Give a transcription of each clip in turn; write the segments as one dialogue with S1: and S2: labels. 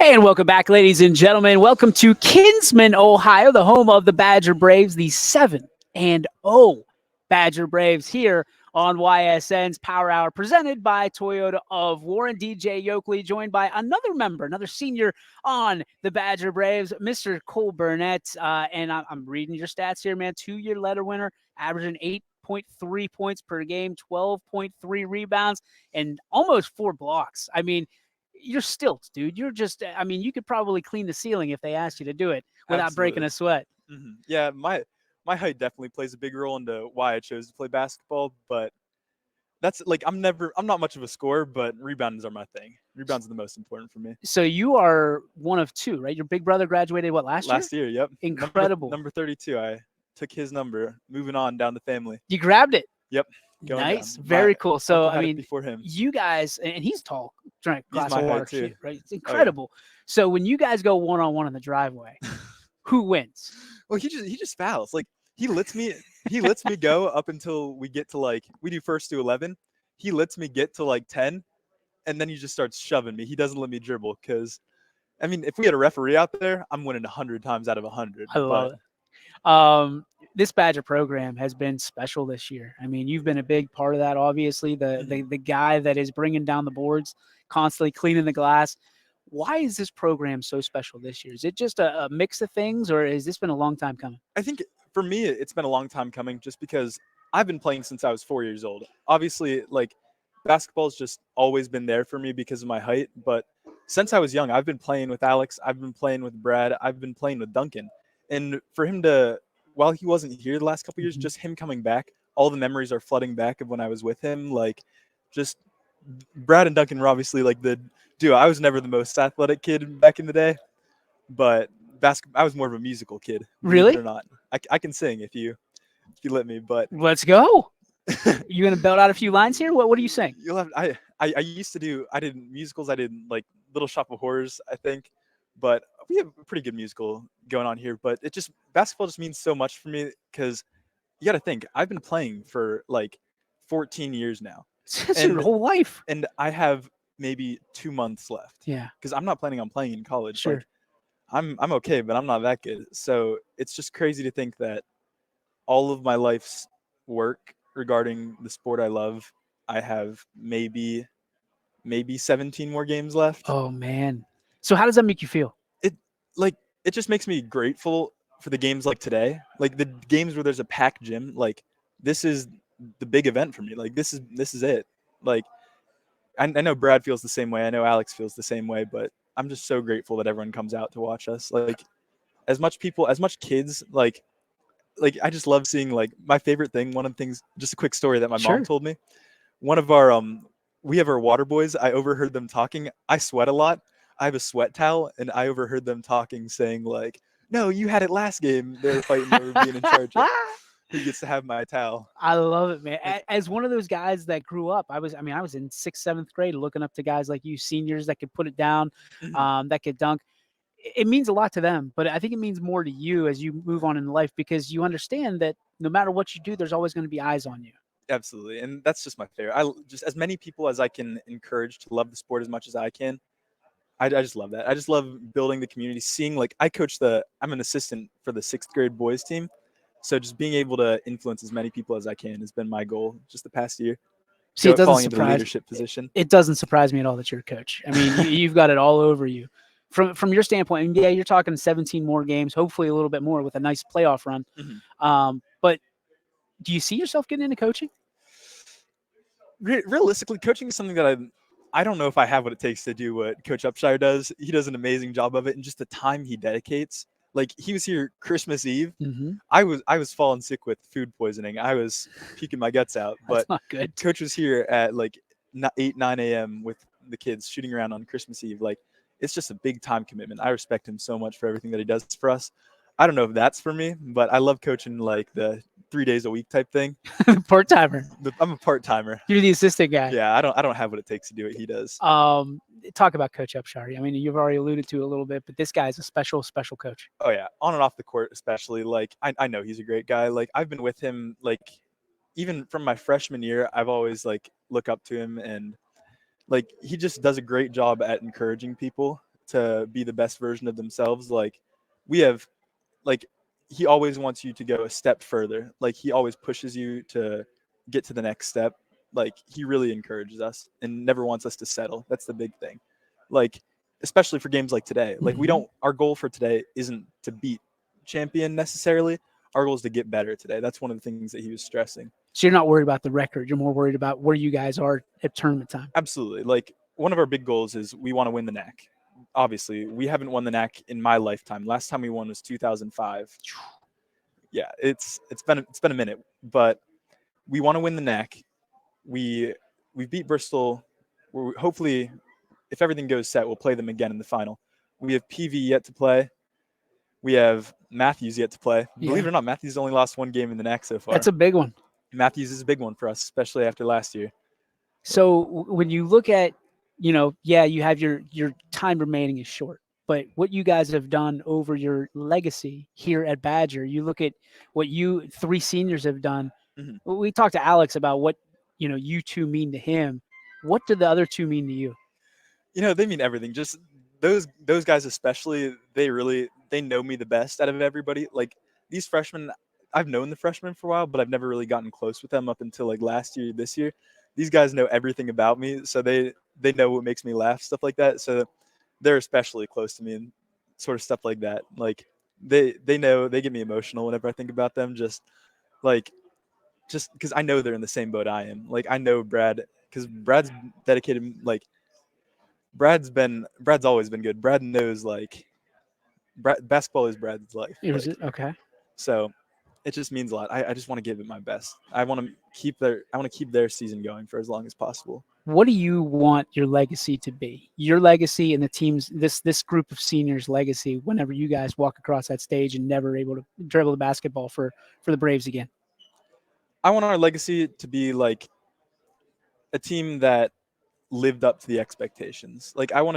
S1: And welcome back, ladies and gentlemen. Welcome to Kinsman, Ohio, the home of the Badger Braves, the 7-0 Badger Braves here on YSN's Power Hour, presented by Toyota of Warren. DJ Yoakley, joined by another member, another senior on the Badger Braves, Mr. Cole Burnett. And I'm reading your stats here, man. 2-year letter winner, averaging 8.3 points per game, 12.3 rebounds, and almost 4 blocks. I mean, you're stilts, dude. You're just, I mean, you could probably clean the ceiling if they asked you to do it without breaking a sweat.
S2: Mm-hmm. Yeah, my height definitely plays a big role into why I chose to play basketball, but that's like I'm not much of a scorer, but rebounds are my thing. Rebounds are the most important for me.
S1: So you are one of two, right? Your big brother graduated last year?
S2: Last year, yep.
S1: Incredible.
S2: Number 32. I took his number, moving on down the family.
S1: You grabbed it.
S2: Yep.
S1: Nice. Very cool. So I mean,
S2: before him.
S1: You guys, and he's tall, drank a glass of water too, right? It's incredible.
S2: Oh, yeah.
S1: So when you guys go one-on-one in the driveway, who wins?
S2: Well, he just fouls. Like he lets me go up until we get to we do first to 11. He lets me get to 10, and then he just starts shoving me. He doesn't let me dribble because, I mean, if we had a referee out there, I'm winning 100 times out of 100.
S1: I love it. This Badger program has been special this year. I mean, you've been a big part of that, obviously, the guy that is bringing down the boards, constantly cleaning the glass. Why is this program so special this year? Is it just a mix of things, or has this been a long time coming?
S2: I think for me, it's been a long time coming just because I've been playing since I was 4 years old. Obviously, basketball's just always been there for me because of my height. But since I was young, I've been playing with Alex. I've been playing with Brad. I've been playing with Duncan. And for him to, while he wasn't here the last couple years, just him coming back, all the memories are flooding back of when I was with him. Just Brad and Duncan were obviously the duo. I was never the most athletic kid back in the day, but I was more of a musical kid.
S1: Really?
S2: Or not. I can sing if you let me, but
S1: let's go. You gonna belt out a few lines here? What do you sing?
S2: You'll have I used to I did musicals. I did Little Shop of Horrors, I think, but we have a pretty good musical going on here. But basketball just means so much for me because you got to think I've been playing for 14 years now.
S1: That's your whole life.
S2: And I have maybe 2 months left.
S1: Yeah.
S2: Because I'm not planning on playing in college.
S1: Sure.
S2: I'm okay, but I'm not that good. So it's just crazy to think that all of my life's work regarding the sport I love, I have maybe 17 more games left.
S1: Oh man. So how does that make you feel?
S2: It just makes me grateful for the games like today. The games where there's a packed gym, this is the big event for me. This is it. I know Brad feels the same way. I know Alex feels the same way, but I'm just so grateful that everyone comes out to watch us. As much kids, I just love seeing my favorite thing. One of the things, just a quick story that my mom told me. One of our we have our water boys. I overheard them talking. I sweat a lot. I have a sweat towel, and I overheard them talking, saying "No, you had it last game." They're fighting over being in charge of who gets to have my towel.
S1: I love it, man. As one of those guys that grew up, I was in 6th, 7th grade, looking up to guys like you, seniors that could put it down, that could dunk. It means a lot to them, but I think it means more to you as you move on in life because you understand that no matter what you do, there's always going to be eyes on you.
S2: Absolutely, and that's just my favorite. I just as many people as I can encourage to love the sport as much as I can. I just love that. I just love building the community, seeing I'm an assistant for the 6th grade boys team. So just being able to influence as many people as I can has been my goal just the past year.
S1: See, it doesn't
S2: into the leadership position.
S1: It doesn't surprise me at all that you're a coach. I mean, you've got it all over you. From your standpoint, and yeah, you're talking 17 more games, hopefully a little bit more with a nice playoff run. But do you see yourself getting into coaching?
S2: Realistically, coaching is something that I don't know if I have what it takes to do what Coach Upshire does. He does an amazing job of it, and just the time he dedicates. He was here Christmas Eve. I was falling sick with food poisoning. I was puking my guts out.
S1: That's
S2: but
S1: not good.
S2: Coach was here at 8, 9 a.m. with the kids shooting around on Christmas Eve. It's just a big time commitment. I respect him so much for everything that he does for us. I don't know if that's for me, but I love coaching the 3 days a week type thing.
S1: Part-timer.
S2: I'm a part-timer.
S1: You're the assistant guy.
S2: Yeah, I don't have what it takes to do what he does.
S1: Talk about Coach Upshire. I mean, you've already alluded to it a little bit, but this guy's a special coach.
S2: Oh yeah, on and off the court especially. I know he's a great guy. I've been with him even from my freshman year. I've always look up to him, and he just does a great job at encouraging people to be the best version of themselves. Like we have, like he always wants you to go a step further. Like he always pushes you to get to the next step. Like he really encourages us and never wants us to settle. That's the big thing. Like especially for games like today. Like we don't. Our goal for today isn't to beat champion necessarily. Our goal is to get better today. That's one of the things that he was stressing.
S1: So you're not worried about the record. You're more worried about where you guys are at tournament time.
S2: Absolutely. Like one of our big goals is we want to win the NAC. Obviously, we haven't won the NAC in my lifetime. Last time we won was 2005. Yeah, it's been a minute, but we want to win the NAC. We beat Bristol. We're hopefully, if everything goes set, we'll play them again in the final. We have PV yet to play. We have Matthews yet to play. Believe it or not, Matthews only lost one game in the NAC so far.
S1: That's a big one.
S2: Matthews is a big one for us, especially after last year.
S1: So when you look at, you have your time remaining is short, but what you guys have done over your legacy here at Badger, you look at what you 3 seniors have done.
S2: Mm-hmm.
S1: We talked to Alex about what, you two mean to him. What do the other 2 mean to you?
S2: They mean everything. Just those guys especially, they know me the best out of everybody. Like these freshmen, I've known the freshmen for a while, but I've never really gotten close with them up until like last year, this year. These guys know everything about me, so they know what makes me laugh, stuff like that. So they're especially close to me and sort of stuff like that. Like they know, they get me emotional whenever I think about them. Just because I know they're in the same boat I am. Like I know Brad, because Brad's dedicated. Like Brad's always been good. Brad knows basketball is Brad's life.
S1: Is it okay?
S2: So it just means a lot. I just want to give it my best. I want to keep their season going for as long as possible.
S1: What do you want your legacy to be? Your legacy and the team's this group of seniors' legacy whenever you guys walk across that stage and never able to dribble the basketball for the Braves again.
S2: I want our legacy to be like a team that lived up to the expectations. Like I want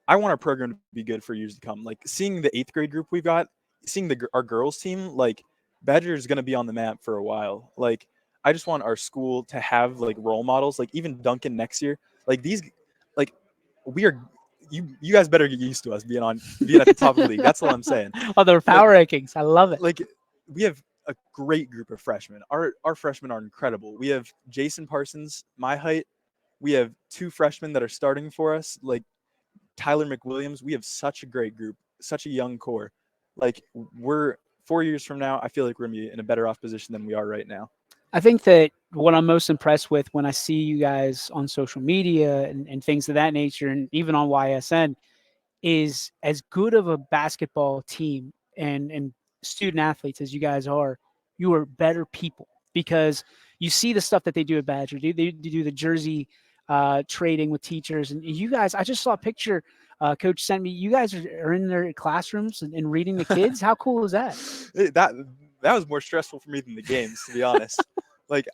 S2: our program to be good for years to come. Like seeing the 8th grade group we've got, seeing our girls team, like Badger is going to be on the map for a while. Like I just want our school to have like role models, like even Duncan next year. Like these, like we are. You guys better get used to us being at the top of the league. That's all I'm saying.
S1: Oh, the power rankings. I love it.
S2: Like we have a great group of freshmen. Our freshmen are incredible. We have Jason Parsons, my height. We have 2 freshmen that are starting for us, like Tyler McWilliams. We have such a great group, such a young core. Like we're 4 years from now, I feel like we're gonna be in a better off position than we are right now.
S1: I think that what I'm most impressed with when I see you guys on social media and things of that nature, and even on YSN, is as good of a basketball team and student athletes as you guys are, you are better people because you see the stuff that they do at Badger. They do the jersey trading with teachers, and you guys. I just saw a picture. Coach sent me. You guys are in their classrooms and reading the kids. How cool is that?
S2: That was more stressful for me than the games, to be honest. Like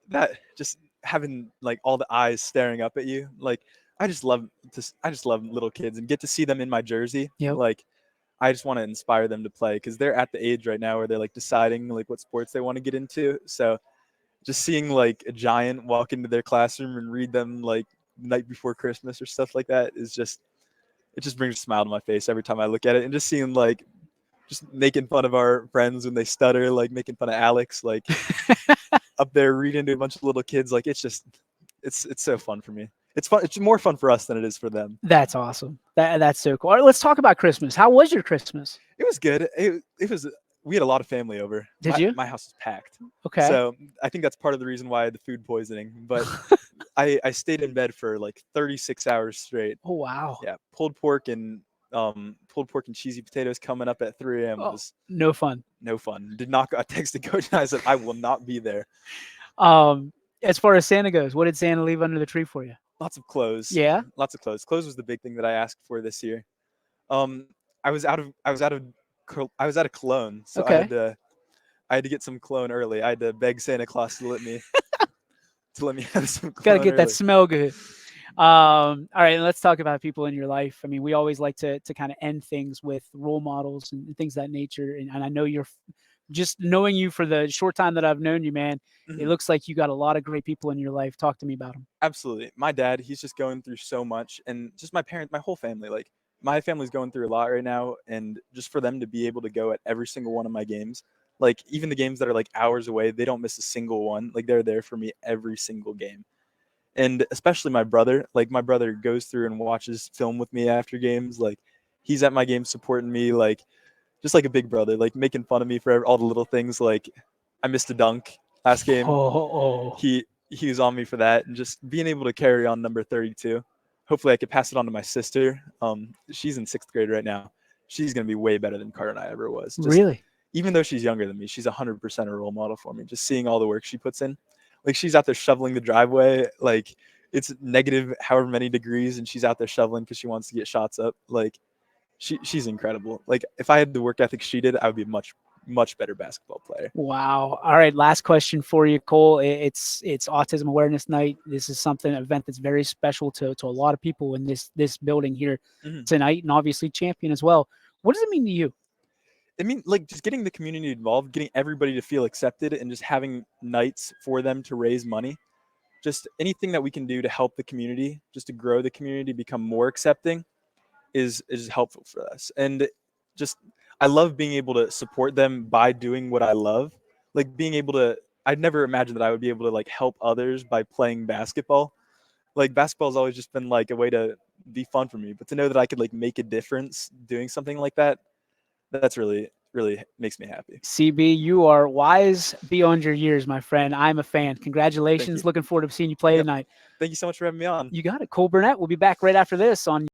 S2: that, just having like all the eyes staring up at you. Like I just love little kids and get to see them in my jersey.
S1: Yep.
S2: Like I just want to inspire them to play because they're at the age right now where they're like deciding like what sports they want to get into. So just seeing like a giant walk into their classroom and read them like the night before Christmas or stuff like that is just, it just brings a smile to my face every time I look at it. And just seeing like, just making fun of our friends when they stutter, like making fun of Alex, like up there reading to a bunch of little kids. Like it's just, it's so fun for me. It's fun. It's more fun for us than it is for them.
S1: That's awesome. That's so cool. All right, let's talk about Christmas. How was your Christmas?
S2: It was good. It was. We had a lot of family over.
S1: Did you?
S2: My house was packed.
S1: Okay.
S2: So I think that's part of the reason why I had the food poisoning. But I stayed in bed for like 36 hours straight.
S1: Oh wow.
S2: Yeah, pulled pork and cheesy potatoes coming up at 3 a.m. was
S1: no fun.
S2: No fun. Did not. I texted Coach and I said I will not be there.
S1: As far as Santa goes, what did Santa leave under the tree for you?
S2: Lots of clothes.
S1: Yeah.
S2: Lots of clothes. Clothes was the big thing that I asked for this year. I was out of cologne, so
S1: Okay.
S2: I had to get some cologne early. I had to beg Santa Claus to let me have some cologne.
S1: Gotta get
S2: early.
S1: that smell good. All right, let's talk about people in your life. I mean, we always like to kind of end things with role models and things of that nature. And I know you're just knowing you for the short time that I've known you, man, it
S2: Mhm.
S1: looks like you got a lot of great people in your life. Talk to me about them.
S2: Absolutely. My dad, he's just going through so much, and just my parents, my whole family. Like my family's going through a lot right now, and just for them to be able to go at every single one of my games, like even the games that are like hours away, they don't miss a single one. Like they're there for me every single game. And especially my brother, like my brother goes through and watches film with me after games. Like he's at my games supporting me, like just like a big brother, like making fun of me for all the little things. Like I missed a dunk last game,
S1: Oh,
S2: he was on me for that, and just being able to carry on number 32. Hopefully I could pass it on to my sister. She's in 6th grade right now. She's going to be way better than Carter and I ever was. Just
S1: really?
S2: even though she's younger than me, she's 100% a role model for me. Just seeing all the work she puts in. Like she's out there shoveling the driveway. Like it's negative however many degrees, and she's out there shoveling because she wants to get shots up. Like she's incredible. Like if I had the work ethic she did, I would be a much better basketball player.
S1: Wow. All right. Last question for you, Cole. It's Autism Awareness Night. This is something event that's very special to a lot of people in this building here
S2: Mhm.
S1: tonight, and obviously Champion as well. What does it mean to you?
S2: I mean, like just getting the community involved, getting everybody to feel accepted, and just having nights for them to raise money. Just anything that we can do to help the community, just to grow the community, become more accepting, is helpful for us. And just I love being able to support them by doing what I love. Like being able to, I'd never imagined that I would be able to like help others by playing basketball. Like basketball's always just been like a way to be fun for me, but to know that I could like make a difference doing something like that, that's really makes me happy.
S1: CB, you are wise beyond your years, my friend. I'm a fan.
S2: Thank you.
S1: Congratulations. Looking forward to seeing you play
S2: Yep.
S1: tonight.
S2: Thank you so much for having me on.
S1: You got it. Cole Burnett. We'll be back right after this on